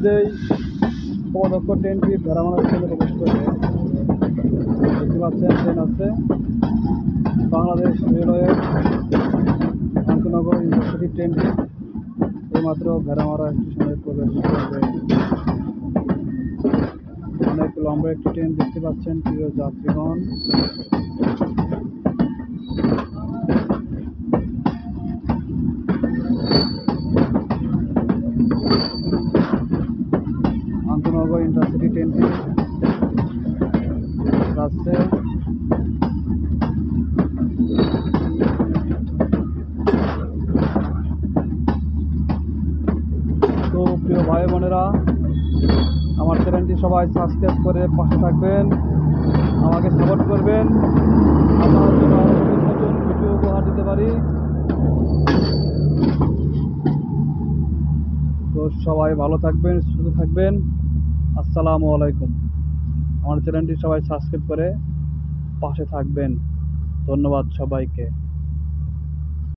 ইতিমধ্যেই পদক্ষ ট্রেনটি ভেড়ামারা স্টেশনে প্রবেশ করবে। দেখতে পাচ্ছেন ট্রেন আছে বাংলাদেশ রেলওয়ের আন্তনগর ইন্টারসিটি ট্রেনটি এইমাত্র ভেড়ামারা স্টেশনে প্রবেশ করবে। অনেক লম্বা একটি ট্রেন দেখতে পাচ্ছেন প্রিয় যাত্রীগণ। আন্তনগর ইন্টারসিটি ট্রেনটি যাচ্ছে। তো প্রিয় ভাই বোনেরা, আমার চ্যানেলটি সবাই সাবস্ক্রাইব করে পাশে থাকবেন, আমাকে সাপোর্ট করবেন, আপনার জন্য নতুন নতুন ভিডিও উপহার দিতে পারি। তো সবাই ভালো থাকবেন, সুস্থ থাকবেন। আসসালামু আলাইকুম। আমার চ্যানেলটি সবাই সাবস্ক্রাইব করে পাশে থাকবেন। ধন্যবাদ সবাইকে।